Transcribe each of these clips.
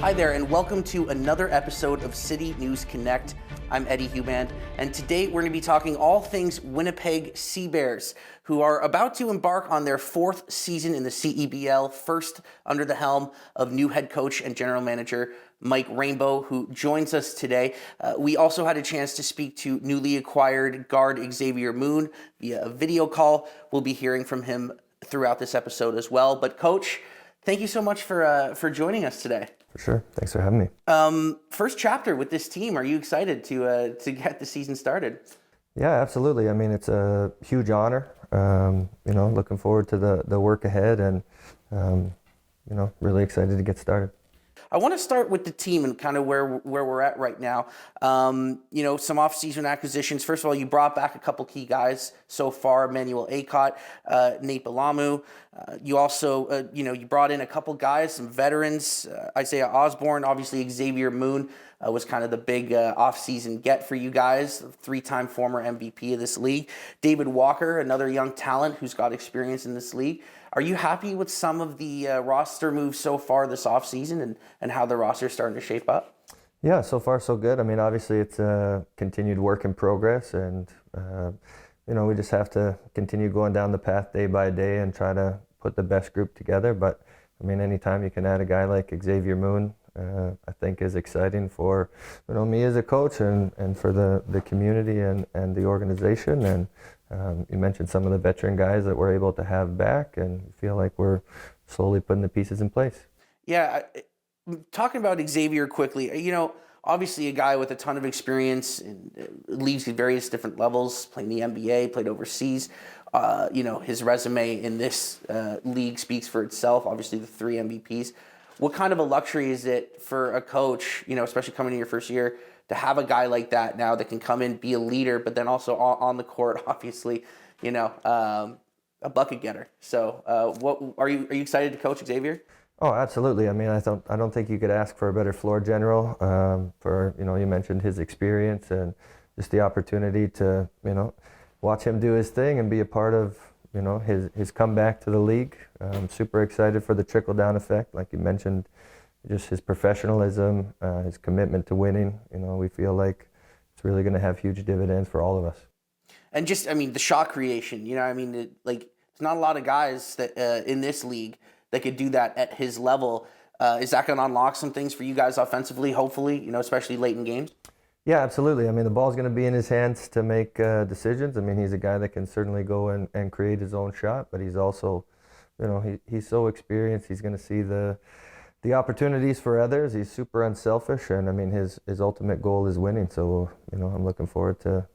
Hi there, and welcome to another episode of City News Connect. I'm Eddie Huband, and today we're going to be talking all things Winnipeg Sea Bears, who are about to embark on their fourth season in the CEBL, first under the helm of new head coach and general manager Mike Rainbow, who joins us today. We also had a chance to speak to newly acquired guard Xavier Moon via a video call. We'll be hearing from him throughout this episode as well. But Coach, thank you so much for joining us today. For sure. Thanks for having me. First chapter with this team. Are you excited to get the season started? Yeah, absolutely. I mean, it's a huge honor. Looking forward to the work ahead, and really excited to get started. I want to start with the team and kind of where we're at right now. Some off-season acquisitions. First of all, you brought back a couple key guys so far: Emmanuel Acott, Nate Balamu. You also, you brought in a couple guys, some veterans. Isaiah Osborne, obviously Xavier Moon was kind of the big off-season get for you guys. Three-time former MVP of this league. David Walker, another young talent who's got experience in this league. Are you happy with some of the roster moves so far this offseason and how the roster is starting to shape up? Yeah, so far so good. I mean, obviously it's a continued work in progress, and we just have to continue going down the path day by day and try to put the best group together. But I mean, anytime you can add a guy like Xavier Moon, I think is exciting for me as a coach and for the community and the organization. And you mentioned some of the veteran guys that we're able to have back, and feel like we're slowly putting the pieces in place. Yeah, talking about Xavier quickly, obviously a guy with a ton of experience in leagues at various different levels, playing the NBA, played overseas. His resume in this league speaks for itself, obviously the 3 MVPs. What kind of a luxury is it for a coach, especially coming in your first year, to have a guy like that now that can come in, be a leader, but then also on the court, obviously, a bucket getter. So, what are you excited to coach Xavier? Oh, absolutely. I mean, I don't think you could ask for a better floor general. You mentioned his experience and just the opportunity to watch him do his thing and be a part of his comeback to the league. I'm super excited for the trickle down effect, like you mentioned. Just his professionalism, his commitment to winning. We feel like it's really going to have huge dividends for all of us. And just, the shot creation. There's not a lot of guys that in this league that could do that at his level. Is that going to unlock some things for you guys offensively, hopefully, especially late in games? Yeah, absolutely. I mean, the ball's going to be in his hands to make decisions. I mean, he's a guy that can certainly go and create his own shot, but he's also, he's so experienced. He's going to see the opportunities for others. He's super unselfish, and I mean, his ultimate goal is winning. So, I'm looking forward to,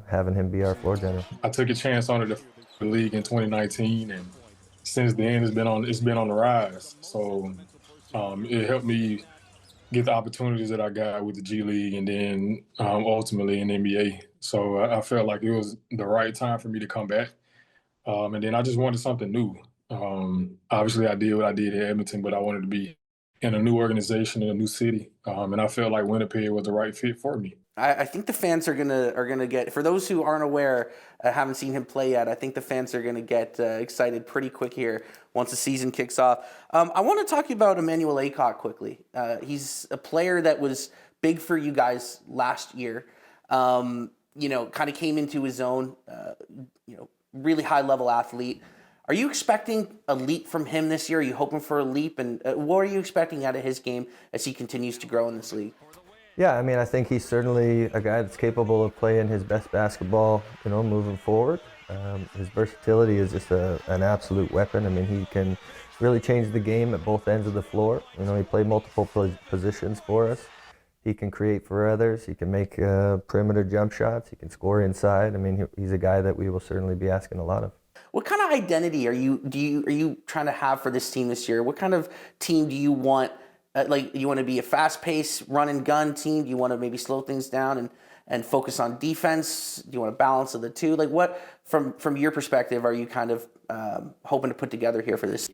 having him be our floor general. I took a chance on the league in 2019, and since then it's been on the rise. So it helped me get the opportunities that I got with the G League, and then ultimately in the NBA. So I felt like it was the right time for me to come back. And then I just wanted something new. Obviously I did what I did in Edmonton, but I wanted to be in a new organization in a new city. And I felt like Winnipeg was the right fit for me. I think the fans are gonna get, for those who aren't aware, haven't seen him play yet, I think the fans are gonna get excited pretty quick here once the season kicks off. I want to talk about Emmanuel Acott quickly. He's a player that was big for you guys last year. Kind of came into his own. Really high level athlete. Are you expecting a leap from him this year? Are you hoping for a leap? And what are you expecting out of his game as he continues to grow in this league? Yeah, I mean, I think he's certainly a guy that's capable of playing his best basketball, moving forward. His versatility is just an absolute weapon. I mean, he can really change the game at both ends of the floor. He played multiple positions for us. He can create for others. He can make perimeter jump shots. He can score inside. I mean, he's a guy that we will certainly be asking a lot of. What kind of identity are you trying to have for this team this year? What kind of team do you want? You want to be a fast-paced run-and-gun team? Do you want to maybe slow things down and focus on defense? Do you want a balance of the two? Like, what, from your perspective, are you kind of hoping to put together here for this?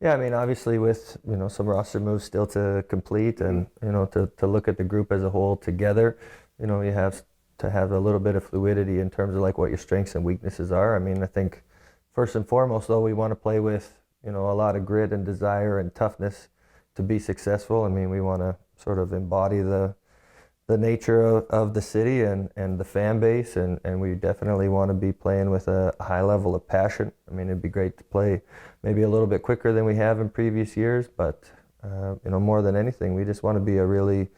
Yeah, I mean, obviously with some roster moves still to complete, and to look at the group as a whole together, you have to have a little bit of fluidity in terms of like what your strengths and weaknesses are. I mean, I think first and foremost, though, we want to play with a lot of grit and desire and toughness to be successful. I mean, we want to sort of embody the nature of the city and the fan base, and we definitely want to be playing with a high level of passion. I mean, it'd be great to play maybe a little bit quicker than we have in previous years, but more than anything, we just want to be a really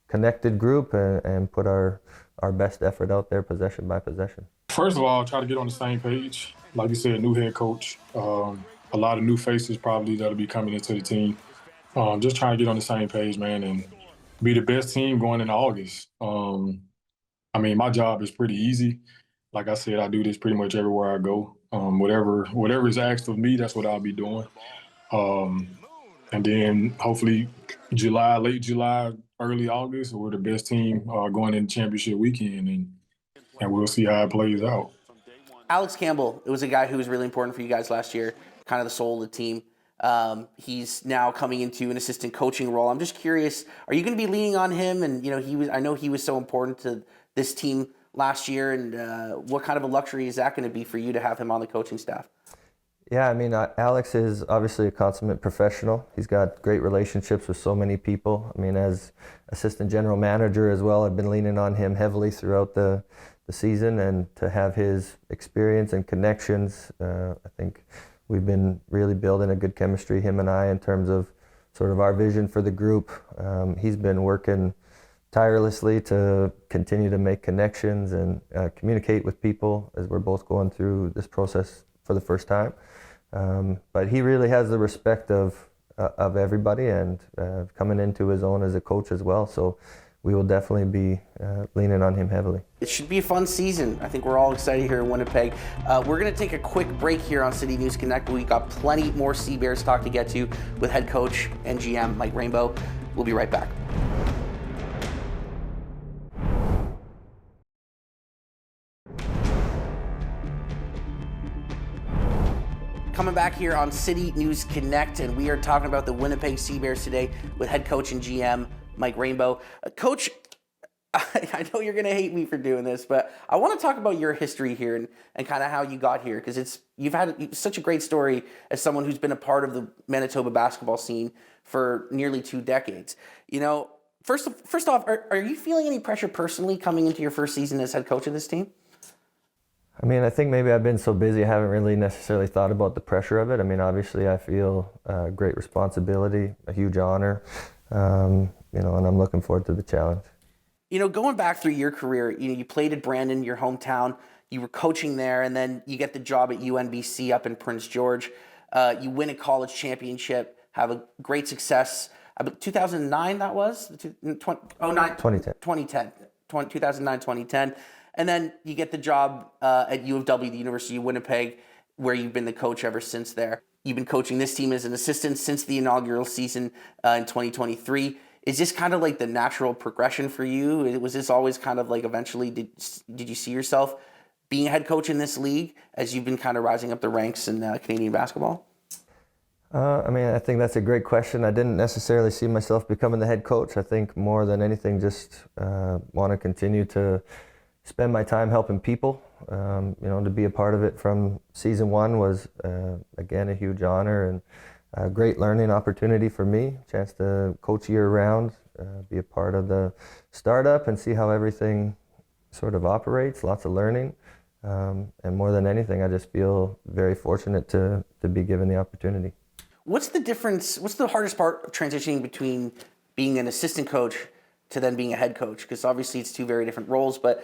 connected group and put our best effort out there possession by possession. First of all, try to get on the same page. Like you said, new head coach, a lot of new faces probably that'll be coming into the team. Just trying to get on the same page, man, and be the best team going into August. I mean, my job is pretty easy. Like I said, I do this pretty much everywhere I go. Whatever is asked of me, that's what I'll be doing. And then hopefully late July, early August, we're the best team going into championship weekend, and we'll see how it plays out. Alex Campbell, it was a guy who was really important for you guys last year, kind of the soul of the team. He's now coming into an assistant coaching role. I'm just curious, are you going to be leaning on him? And I know he was so important to this team last year. And what kind of a luxury is that going to be for you to have him on the coaching staff? Yeah, I mean, Alex is obviously a consummate professional. He's got great relationships with so many people. I mean, as assistant general manager as well, I've been leaning on him heavily throughout the season, and to have his experience and connections, I think we've been really building a good chemistry, him and I, in terms of sort of our vision for the group. He's been working tirelessly to continue to make connections and communicate with people as we're both going through this process for the first time. But he really has the respect of everybody, and coming into his own as a coach as well. So we will definitely be leaning on him heavily. It should be a fun season. I think we're all excited here in Winnipeg. We're going to take a quick break here on City News Connect. We've got plenty more Sea Bears talk to get to with head coach and GM Mike Rainbow. We'll be right back. Coming back here on City News Connect, and we are talking about the Winnipeg Sea Bears today with head coach and GM Mike Rainbow. Coach, I know you're going to hate me for doing this, but I want to talk about your history here and kind of how you got here, because you've had such a great story as someone who's been a part of the Manitoba basketball scene for nearly 2 decades. First off, are you feeling any pressure personally coming into your first season as head coach of this team? I mean, I think maybe I've been so busy I haven't really necessarily thought about the pressure of it. I mean, obviously I feel great responsibility, a huge honor, and I'm looking forward to the challenge. Going back through your career, you played at Brandon, your hometown, you were coaching there, and then you get the job at UNBC up in Prince George. You win a college championship, have a great success. 2009 that was? 2010. 2010. And then you get the job at U of W, the University of Winnipeg, where you've been the coach ever since there. You've been coaching this team as an assistant since the inaugural season in 2023. Is this kind of like the natural progression for you? Was this always kind of like eventually, did you see yourself being a head coach in this league as you've been kind of rising up the ranks in Canadian basketball? I mean, I think that's a great question. I didn't necessarily see myself becoming the head coach. I think more than anything, just want to continue to spend my time helping people. To be a part of it from season 1 was, again, a huge honor and a great learning opportunity for me. Chance to coach year round, be a part of the startup and see how everything sort of operates, lots of learning. And more than anything, I just feel very fortunate to be given the opportunity. What's the difference? What's the hardest part of transitioning between being an assistant coach to then being a head coach? Because obviously it's 2 very different roles, but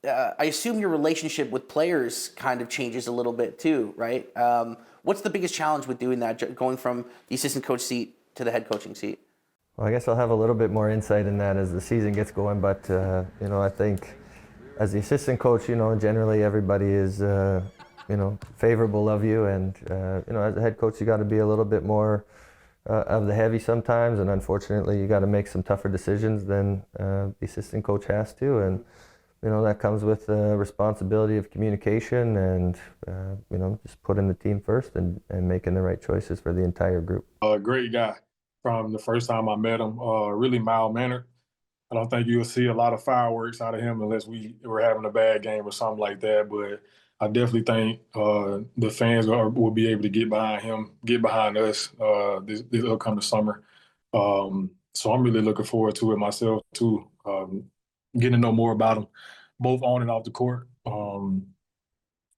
I assume your relationship with players kind of changes a little bit too, right? What's the biggest challenge with doing that, going from the assistant coach seat to the head coaching seat? Well, I guess I'll have a little bit more insight in that as the season gets going, but I think as the assistant coach, generally everybody is favorable of you, and as a head coach, you got to be a little bit more of the heavy sometimes, and unfortunately, you got to make some tougher decisions than the assistant coach has to, and that comes with the responsibility of communication and just putting the team first and making the right choices for the entire group. A great guy from the first time I met him. Really mild mannered. I don't think you'll see a lot of fireworks out of him unless we were having a bad game or something like that. But I definitely think the fans will be able to get behind him, get behind us this upcoming summer. So I'm really looking forward to it myself too. Getting to know more about them, both on and off the court.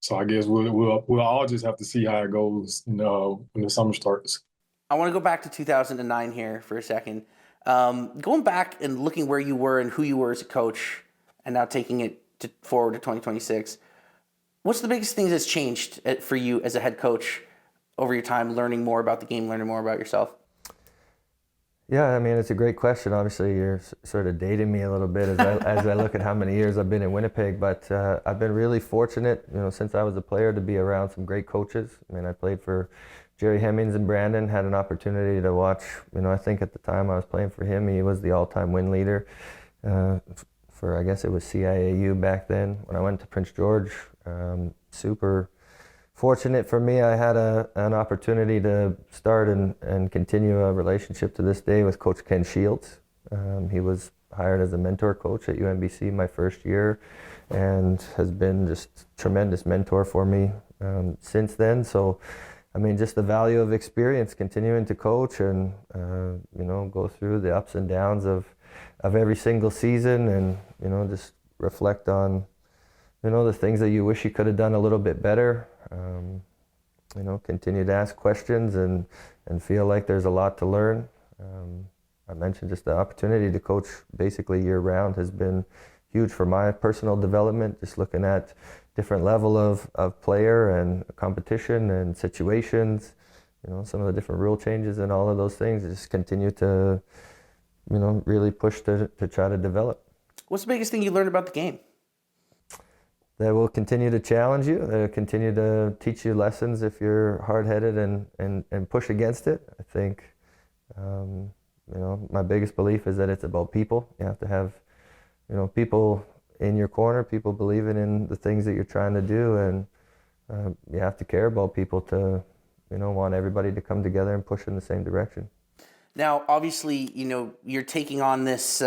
So I guess we'll all just have to see how it goes, when the summer starts. I want to go back to 2009 here for a second. Going back and looking where you were and who you were as a coach, and now taking it forward to 2026. What's the biggest thing that's changed for you as a head coach over your time, learning more about the game, learning more about yourself? Yeah, I mean, it's a great question. Obviously, you're sort of dating me a little bit as I look at how many years I've been in Winnipeg, but I've been really fortunate, since I was a player to be around some great coaches. I mean, I played for Jerry Hemmings and Brandon, had an opportunity to watch, I think at the time I was playing for him, he was the all-time win leader for, I guess it was CIAU back then. When I went to Prince George, super fortunate for me, I had an opportunity to start and continue a relationship to this day with Coach Ken Shields. He was hired as a mentor coach at UNBC my first year and has been just tremendous mentor for me since then. So, I mean, just the value of experience, continuing to coach and, go through the ups and downs of every single season and, just reflect on, the things that you wish you could have done a little bit better. Continue to ask questions and feel like there's a lot to learn. I mentioned just the opportunity to coach basically year round has been huge for my personal development, just looking at different level of player and competition and situations, some of the different rule changes and all of those things, just continue to, really push to try to develop. What's the biggest thing you learned about the game? That will continue to challenge you, that will continue to teach you lessons if you're hard-headed and push against it. I think, my biggest belief is that it's about people. You have to have, people in your corner, people believing in the things that you're trying to do, and you have to care about people to, want everybody to come together and push in the same direction. Now, obviously, you're taking on this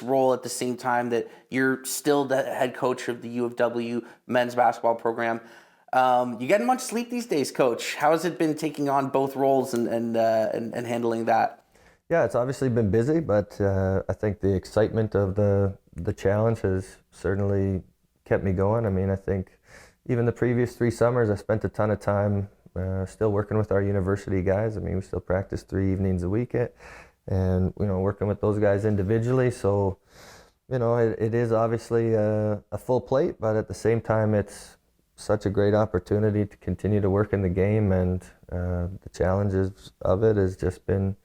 role at the same time that you're still the head coach of the U of W men's basketball program. You getting much sleep these days, Coach? How has it been taking on both roles and handling that? Yeah, it's obviously been busy, but I think the excitement of the challenge has certainly kept me going. I mean, I think even the previous 3 summers, I spent a ton of time still working with our university guys. I mean, we still practice 3 evenings a week and, working with those guys individually. So, it is obviously a full plate, but at the same time, it's such a great opportunity to continue to work in the game, and the challenges of it has just been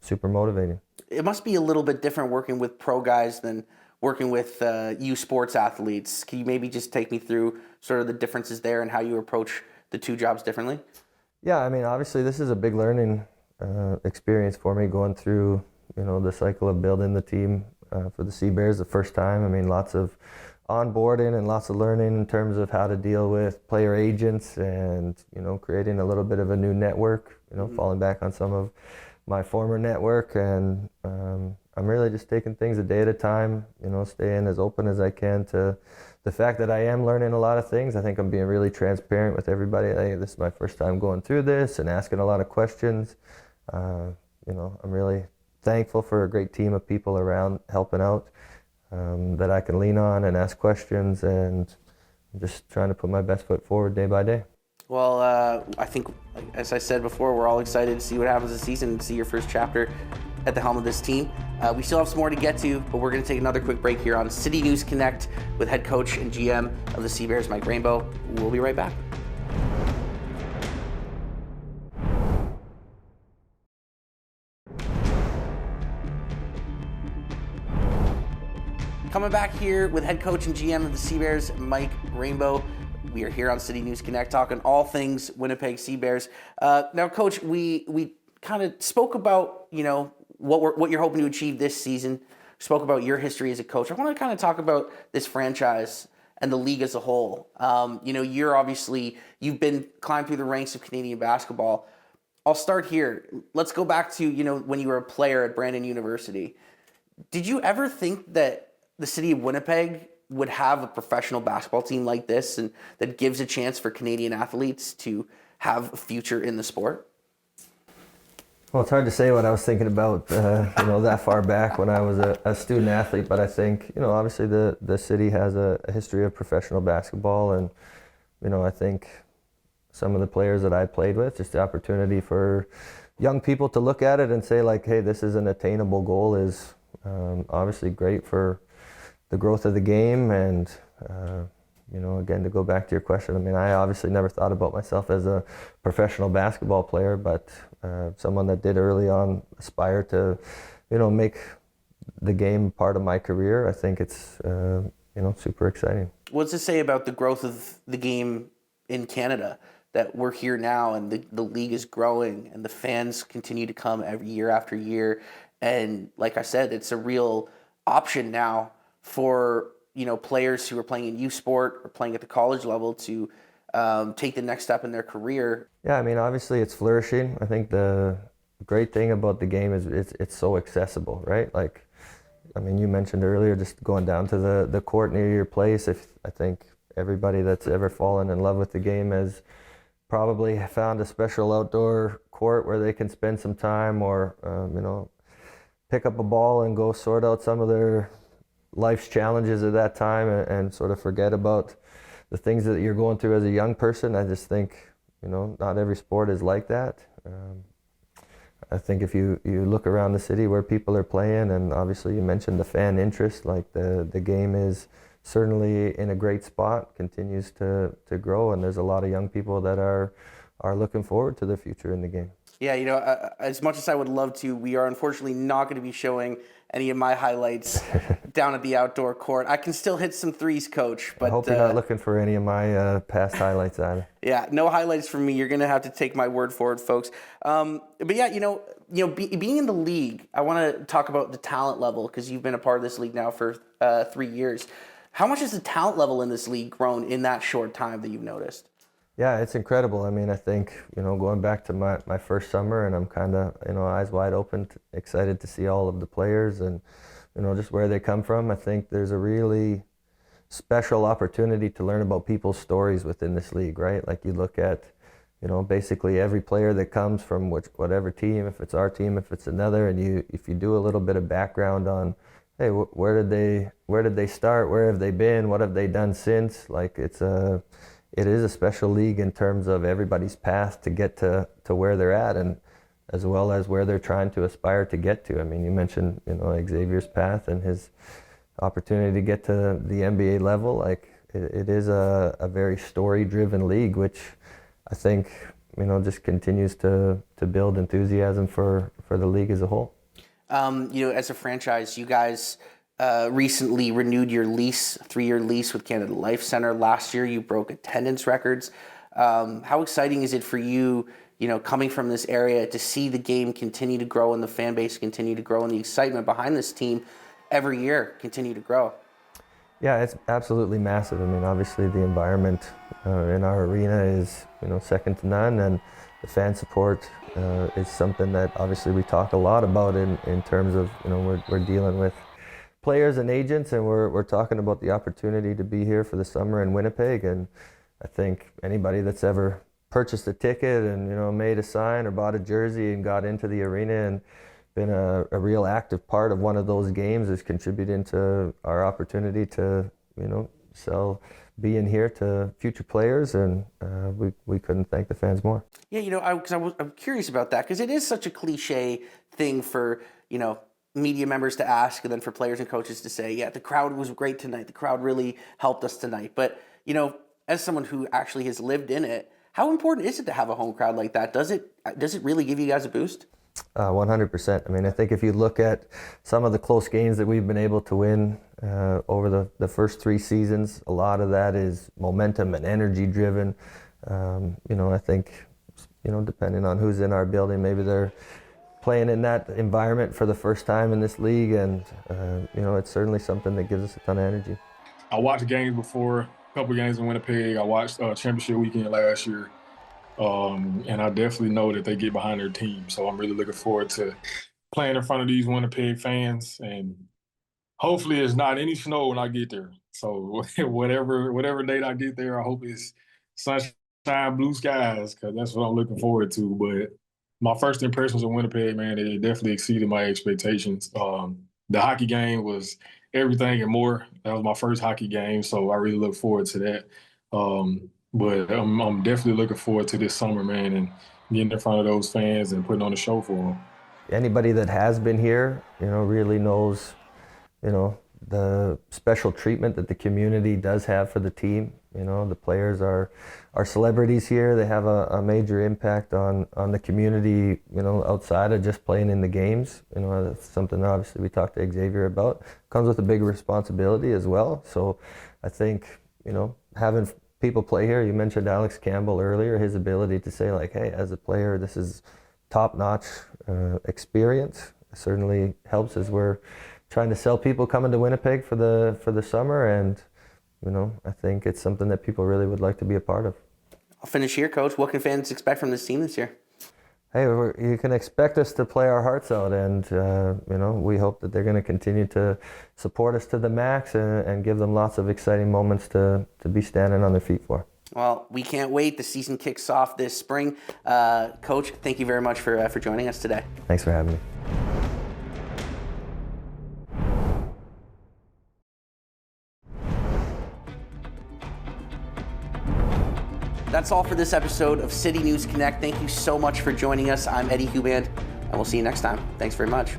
super motivating. It must be a little bit different working with pro guys than working with U Sports athletes. Can you maybe just take me through sort of the differences there and how you approach the 2 jobs differently? Yeah, I mean, obviously this is a big learning experience for me, going through, the cycle of building the team for the Sea Bears the first time. I mean, lots of onboarding and lots of learning in terms of how to deal with player agents and, creating a little bit of a new network, falling back on some of my former network. And I'm really just taking things a day at a time, staying as open as I can to the fact that I am learning a lot of things. I think I'm being really transparent with everybody. Hey, this is my first time going through this and asking a lot of questions. I'm really thankful for a great team of people around helping out that I can lean on and ask questions, and I'm just trying to put my best foot forward day by day. Well, I think, as I said before, we're all excited to see what happens this season and see your first chapter at the helm of this team. We still have some more to get to, but we're going to take another quick break here on City News Connect with head coach and GM of the Sea Bears, Mike Rainbow. We'll be right back. Coming back here with head coach and GM of the Sea Bears, Mike Rainbow. We are here on City News Connect talking all things Winnipeg Sea Bears. Now, Coach, we kind of spoke about, what you're hoping to achieve this season. Spoke about your history as a coach. I want to kind of talk about this franchise and the league as a whole. You've been climbed through the ranks of Canadian basketball. I'll start here. Let's go back to, when you were a player at Brandon University. Did you ever think that the city of Winnipeg would have a professional basketball team like this and that gives a chance for Canadian athletes to have a future in the sport? Well, it's hard to say what I was thinking about, that far back when I was a student athlete. But I think, obviously the city has a history of professional basketball, and I think some of the players that I played with, just the opportunity for young people to look at it and say like, hey, this is an attainable goal is obviously great for the growth of the game. And again, to go back to your question, I mean, I obviously never thought about myself as a professional basketball player, but someone that did early on aspire to, make the game part of my career. I think it's, super exciting. What's to say about the growth of the game in Canada? That we're here now and the league is growing and the fans continue to come every year after year. And like I said, it's a real option now for, players who are playing in youth sport or playing at the college level to take the next step in their career. Yeah, I mean, obviously it's flourishing. I think the great thing about the game is it's so accessible, right? Like, I mean, you mentioned earlier just going down to the court near your place. I think everybody that's ever fallen in love with the game has probably found a special outdoor court where they can spend some time or, pick up a ball and go sort out some of their life's challenges at that time and sort of forget about the things that you're going through as a young person. I just think, not every sport is like that. I think if you look around the city where people are playing, and obviously you mentioned the fan interest, like the game is certainly in a great spot, continues to grow, and there's a lot of young people that are looking forward to the future in the game. Yeah, as much as I would love to, we are unfortunately not going to be showing any of my highlights down at the outdoor court. I can still hit some threes, Coach. But I hope you're not looking for any of my past highlights either. Yeah, no highlights from me. You're going to have to take my word for it, folks. But yeah, being in the league, I want to talk about the talent level because you've been a part of this league now for 3 years. How much has the talent level in this league grown in that short time that you've noticed? Yeah, it's incredible. I mean, I think, going back to my first summer, and I'm kind of, eyes wide open, excited to see all of the players and, just where they come from. I think there's a really special opportunity to learn about people's stories within this league, right? Like you look at, basically every player that comes from whatever team, if it's our team, if it's another, and if you do a little bit of background on, hey, where did they start? Where have they been? What have they done since? Like it is a special league in terms of everybody's path to get to where they're at, and as well as where they're trying to aspire to get to. I mean, you mentioned, Xavier's path and his opportunity to get to the NBA level. Like it is a very story-driven league, which I think, just continues to build enthusiasm for the league as a whole. As a franchise, you guys recently renewed your lease, 3-year lease with Canada Life Centre. Last year, you broke attendance records. How exciting is it for you, coming from this area to see the game continue to grow and the fan base continue to grow and the excitement behind this team every year continue to grow? Yeah, it's absolutely massive. I mean, obviously the environment in our arena is, second to none, and the fan support is something that obviously we talk a lot about in terms of, we're dealing with players and agents, and we're talking about the opportunity to be here for the summer in Winnipeg. And I think anybody that's ever purchased a ticket and made a sign or bought a jersey and got into the arena and been a real active part of one of those games is contributing to our opportunity to sell being here to future players, and we couldn't thank the fans more. Yeah, I'm curious about that because it is such a cliche thing for media members to ask, and then for players and coaches to say, yeah, the crowd was great tonight. The crowd really helped us tonight. But, as someone who actually has lived in it, how important is it to have a home crowd like that? Does it really give you guys a boost? 100%. I mean, I think if you look at some of the close games that we've been able to win over the first 3 seasons, a lot of that is momentum and energy driven. I think, depending on who's in our building, maybe they're playing in that environment for the first time in this league, and it's certainly something that gives us a ton of energy. I watched games before, a couple games in Winnipeg. I watched championship weekend last year, and I definitely know that they get behind their team. So I'm really looking forward to playing in front of these Winnipeg fans, and hopefully it's not any snow when I get there. So whatever date I get there, I hope it's sunshine, blue skies, because that's what I'm looking forward to. But my first impressions of Winnipeg, man, it definitely exceeded my expectations. The hockey game was everything and more. That was my first hockey game, so I really look forward to that. But I'm definitely looking forward to this summer, man, and getting in front of those fans and putting on a show for them. Anybody that has been here, really knows, the special treatment that the community does have for the team. The players are celebrities here. They have a major impact on the community, outside of just playing in the games. That's something that obviously we talked to Xavier about. Comes with a big responsibility as well. So I think, having people play here, you mentioned Alex Campbell earlier, his ability to say like, hey, as a player, this is top-notch experience. It certainly helps as we're trying to sell people coming to Winnipeg for the summer, and I think it's something that people really would like to be a part of. I'll finish here, Coach. What can fans expect from this team this year? Hey, you can expect us to play our hearts out, and we hope that they're going to continue to support us to the max and give them lots of exciting moments to be standing on their feet for. Well, we can't wait. The season kicks off this spring. Coach, thank you very much for joining us today. Thanks for having me. That's all for this episode of City News Connect. Thank you so much for joining us. I'm Eddie Huband, and we'll see you next time. Thanks very much.